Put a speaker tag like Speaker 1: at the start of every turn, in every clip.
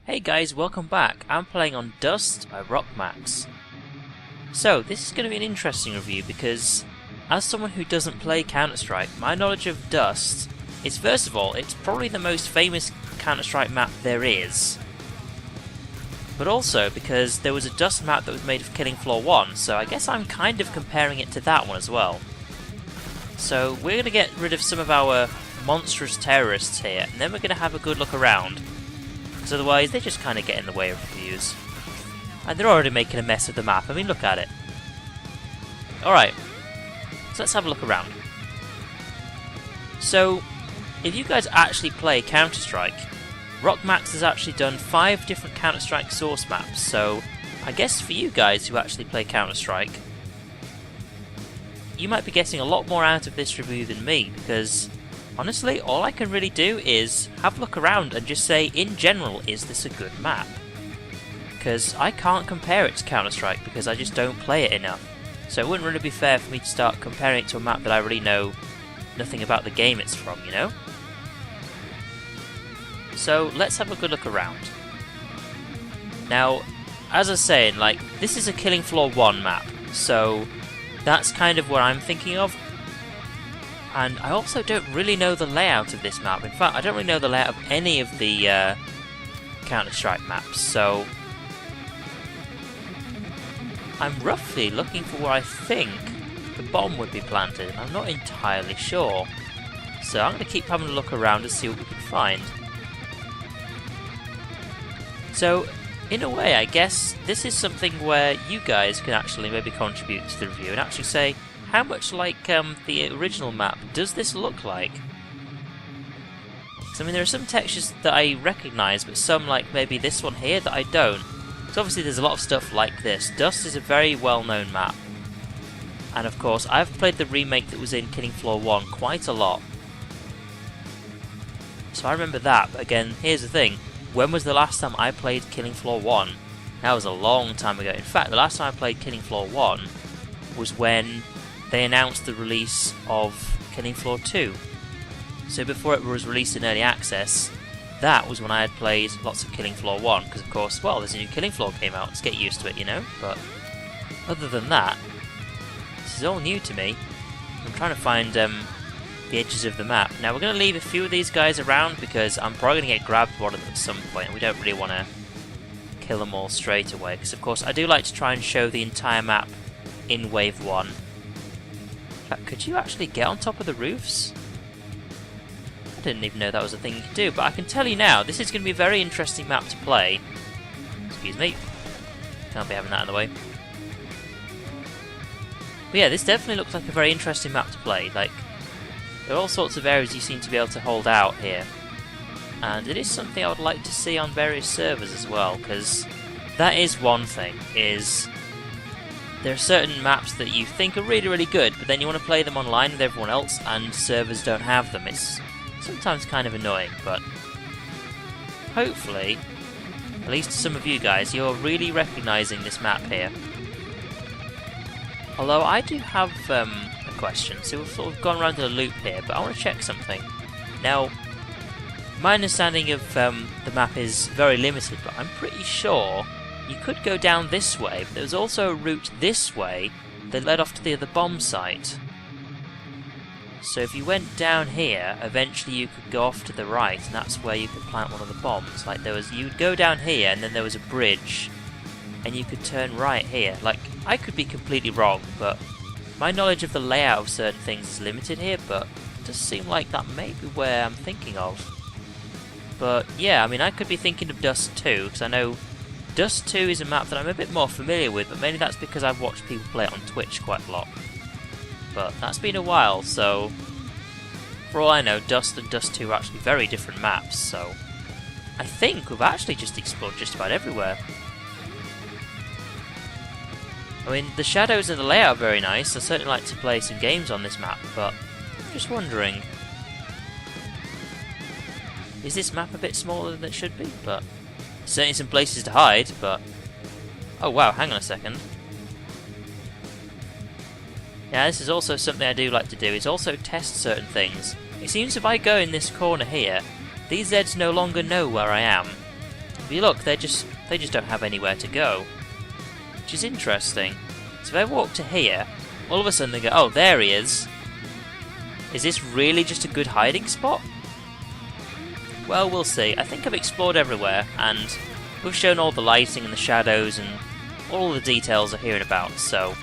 Speaker 1: Hey guys, welcome back. I'm playing on Dust by RockMax. So, this is going to be an interesting review because, as someone who doesn't play Counterstrike, my knowledge of Dust is, first of all, it's probably the most famous Counterstrike map there is. But also because there was a Dust map that was made of Killing Floor 1, so I guess I'm kind of comparing it to that one as well. So, we're going to get rid of some of our monstrous terrorists here, and then we're going to have a good look around. Because otherwise they just kind of get in the way of reviews. And they're already making a mess of the map, I mean look at it. Alright, so let's have a look around. So, if you guys actually play Counter-Strike, RockMax has actually done 5 different Counter-Strike source maps, so I guess for you guys who actually play Counter-Strike, you might be getting a lot more out of this review than me, because honestly, all I can really do is have a look around and just say, in general, is this a good map? Because I can't compare it to Counter-Strike because I just don't play it enough. So it wouldn't really be fair for me to start comparing it to a map that I really know nothing about the game it's from, you know? So let's have a good look around. Now, as I was saying, like, this is a Killing Floor 1 map, so that's kind of what I'm thinking of. And I also don't really know the layout of this map. In fact, I don't really know the layout of any of the Counter-Strike maps, so I'm roughly looking for where I think the bomb would be planted. I'm not entirely sure. So I'm going to keep having a look around to see what we can find. So, in a way, I guess this is something where you guys can actually maybe contribute to the review and actually say, how much like the original map does this look like? Because I mean, there are some textures that I recognise, but some, like maybe this one here, that I don't. So obviously there's a lot of stuff like this. Dust is a very well-known map. And of course, I've played the remake that was in Killing Floor 1 quite a lot. So I remember that, but again, here's the thing. When was the last time I played Killing Floor 1? That was a long time ago. In fact, the last time I played Killing Floor 1 was when they announced the release of Killing Floor 2. So before it was released in early access, that was when I had played lots of Killing Floor 1, because of course, well, there's a new Killing Floor came out, let's get used to it, you know? But other than that, this is all new to me. I'm trying to find the edges of the map. Now we're going to leave a few of these guys around, because I'm probably going to get grabbed one of them at some point, and we don't really want to kill them all straight away, because of course I do like to try and show the entire map in Wave 1. In fact, could you actually get on top of the roofs? I didn't even know that was a thing you could do, but I can tell you now, this is going to be a very interesting map to play. Excuse me. Can't be having that in the way. But yeah, this definitely looks like a very interesting map to play. Like, there are all sorts of areas you seem to be able to hold out here. And it is something I would like to see on various servers as well, because that is one thing, is there are certain maps that you think are really, really good, but then you want to play them online with everyone else, and servers don't have them. It's sometimes kind of annoying, but hopefully, at least to some of you guys, you're really recognising this map here. Although I do have a question, so we've sort of gone around in a loop here, but I want to check something. Now, my understanding of the map is very limited, but I'm pretty sure you could go down this way, but there was also a route this way that led off to the other bomb site. So if you went down here, eventually you could go off to the right, and that's where you could plant one of the bombs. Like you would go down here, and then there was a bridge, and you could turn right here. Like, I could be completely wrong, but my knowledge of the layout of certain things is limited here, but it does seem like that may be where I'm thinking of. But yeah, I mean, I could be thinking of Dust 2, because I know Dust 2 is a map that I'm a bit more familiar with, but mainly that's because I've watched people play it on Twitch quite a lot. But that's been a while, so for all I know, Dust and Dust 2 are actually very different maps, so I think we've actually just explored just about everywhere. I mean, the shadows and the layout are very nice. I certainly like to play some games on this map, but I'm just wondering, is this map a bit smaller than it should be? But certainly some places to hide, but oh wow, hang on a second. Yeah, this is also something I do like to do, is also test certain things. It seems if I go in this corner here, these Zeds no longer know where I am. If you look, they just don't have anywhere to go, which is interesting. So if I walk to here, all of a sudden they go, oh, there he is. Is this really just a good hiding spot? Well, we'll see. I think I've explored everywhere, and we've shown all the lighting and the shadows, and all the details are here and about, so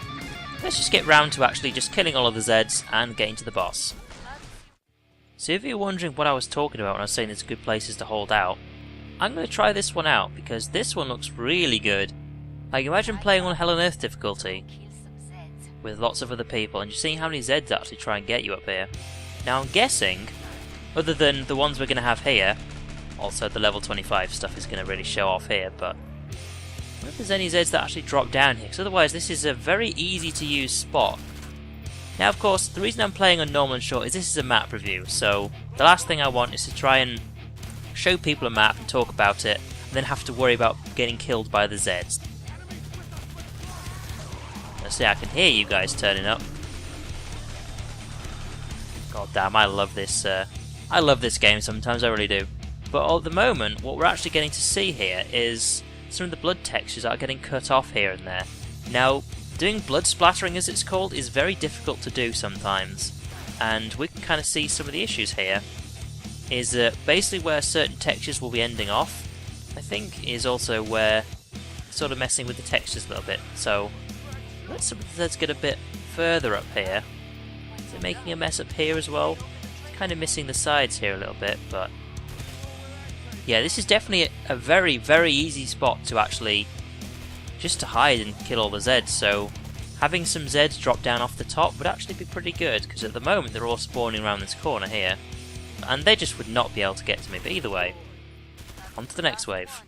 Speaker 1: let's just get round to actually just killing all of the Zeds and getting to the boss. So if you're wondering what I was talking about when I was saying there's good places to hold out, I'm going to try this one out, because this one looks really good. Like, imagine playing on Hell on Earth difficulty with lots of other people, and just seeing how many Zeds actually try and get you up here. Now I'm guessing, other than the ones we're going to have here, also the level 25 stuff is going to really show off here, but I wonder if there's any Zeds that actually drop down here, because otherwise this is a very easy to use spot. Now of course, the reason I'm playing on normal and short is this is a map review, so the last thing I want is to try and show people a map and talk about it, and then have to worry about getting killed by the Zeds. Let's see, I can hear you guys turning up. God damn, I love this game sometimes, I really do. But at the moment, what we're actually getting to see here is some of the blood textures are getting cut off here and there. Now, doing blood splattering as it's called is very difficult to do sometimes, and we can kind of see some of the issues here. Is that basically where certain textures will be ending off, I think, is also where sort of messing with the textures a little bit. So let's get a bit further up here. Is it making a mess up here as well? It's kind of missing the sides here a little bit, but yeah, this is definitely a very, very easy spot to actually just to hide and kill all the Zeds, so having some Zeds drop down off the top would actually be pretty good, because at the moment they're all spawning around this corner here, and they just would not be able to get to me, but either way, on to the next wave.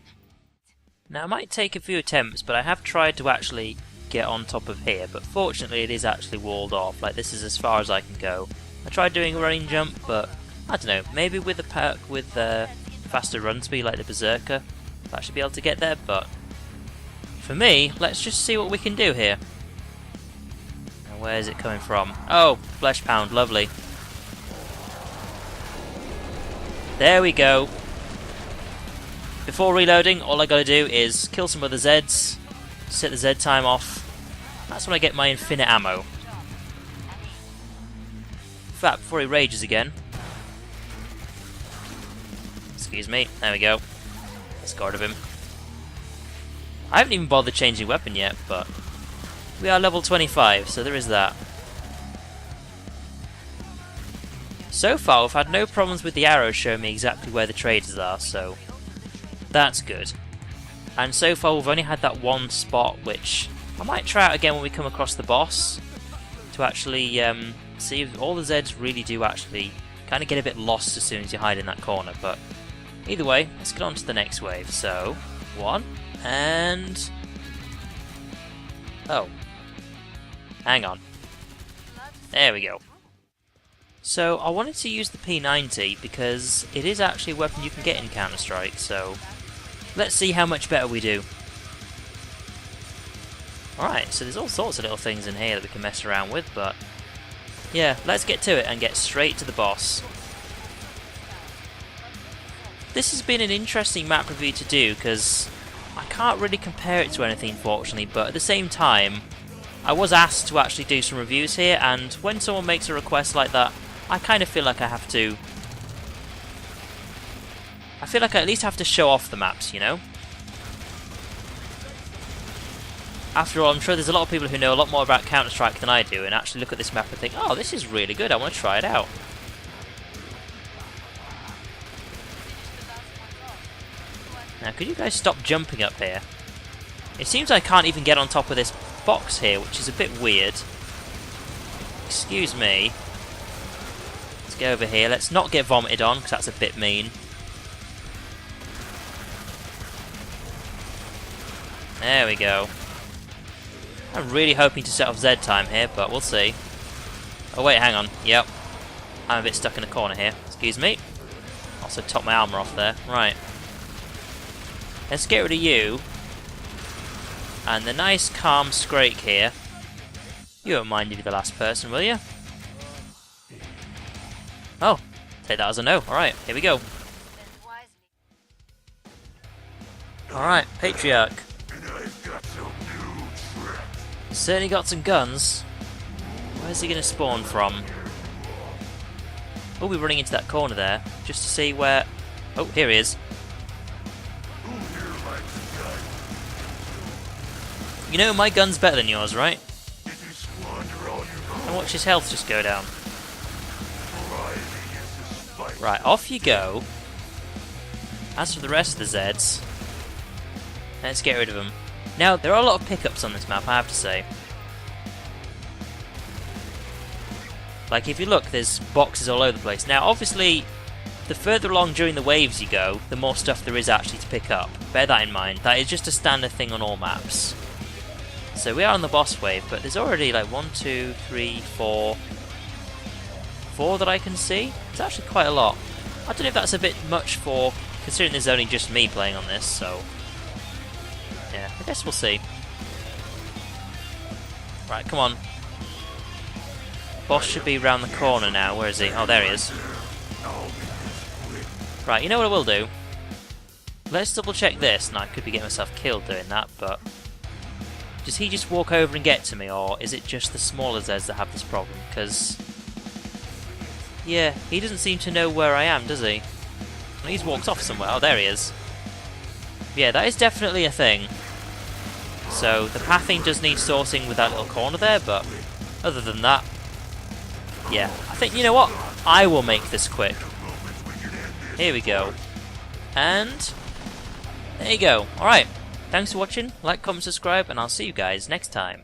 Speaker 1: Now it might take a few attempts, but I have tried to actually get on top of here, but fortunately it is actually walled off, like this is as far as I can go. I tried doing a running jump, but I don't know, maybe with a perk with faster run speed like the Berserker, I should be able to get there, but for me, let's just see what we can do here. Now, where is it coming from? Oh, Flesh Pound, lovely. There we go. Before reloading, all I gotta do is kill some other Zeds, set the Z time off. That's when I get my infinite ammo. In fact, before he rages again. Excuse me, there we go. Let's get rid of him. I haven't even bothered changing weapon yet, but we are level 25, so there is that. So far, we've had no problems with the arrows showing me exactly where the traders are, so that's good. And so far, we've only had that one spot, which I might try out again when we come across the boss, to actually see if all the Zeds really do actually kind of get a bit lost as soon as you hide in that corner, but either way, let's get on to the next wave. So, one, and oh, hang on. There we go. So I wanted to use the P90 because it is actually a weapon you can get in Counterstrike, so let's see how much better we do. Alright, so there's all sorts of little things in here that we can mess around with, but yeah, let's get to it and get straight to the boss. This has been an interesting map review to do because I can't really compare it to anything, fortunately, but at the same time, I was asked to actually do some reviews here, and when someone makes a request like that, I kind of feel like I have to... I feel like I at least have to show off the maps, you know? After all, I'm sure there's a lot of people who know a lot more about Counter-Strike than I do, and actually look at this map and think, oh, this is really good, I want to try it out. Now, could you guys stop jumping up here? It seems I can't even get on top of this box here, which is a bit weird. Excuse me. Let's go over here. Let's not get vomited on, because that's a bit mean. There we go. I'm really hoping to set off Z time here, but we'll see. Oh wait, hang on. Yep. I'm a bit stuck in a corner here. Excuse me. Also top my armour off there. Right. Let's get rid of you. And the nice calm Scrake here. You won't mind if you're the last person, will you? Oh, take that as a no. Alright, here we go. Alright, Patriarch. Certainly got some guns. Where's he going to spawn from? We'll be running into that corner there, just to see where... Oh, here he is. You know, my gun's better than yours, right? And watch his health just go down. Right, off you go. As for the rest of the Zeds, let's get rid of them. Now, there are a lot of pickups on this map, I have to say. Like, if you look, there's boxes all over the place. Now, obviously, the further along during the waves you go, the more stuff there is actually to pick up. Bear that in mind. That is just a standard thing on all maps. So we are on the boss wave, but there's already like 1, 2, 3, 4 that I can see. It's actually quite a lot. I don't know if that's a bit much for, considering there's only just me playing on this, so... yeah, I guess we'll see. Right, come on. Boss should be around the corner now. Where is he? Oh, there he is. Right, you know what I will do? Let's double check this. Now, I could be getting myself killed doing that, but... does he just walk over and get to me, or is it just the smaller Zeds that have this problem? Because... yeah, he doesn't seem to know where I am, does he? He's walked off somewhere. Oh, there he is. Yeah, that is definitely a thing. So, the pathing does need sorting with that little corner there, but... other than that... yeah, I think, you know what? I will make this quick. Here we go. And... there you go. Alright. Thanks for watching. Like, comment, subscribe, and I'll see you guys next time.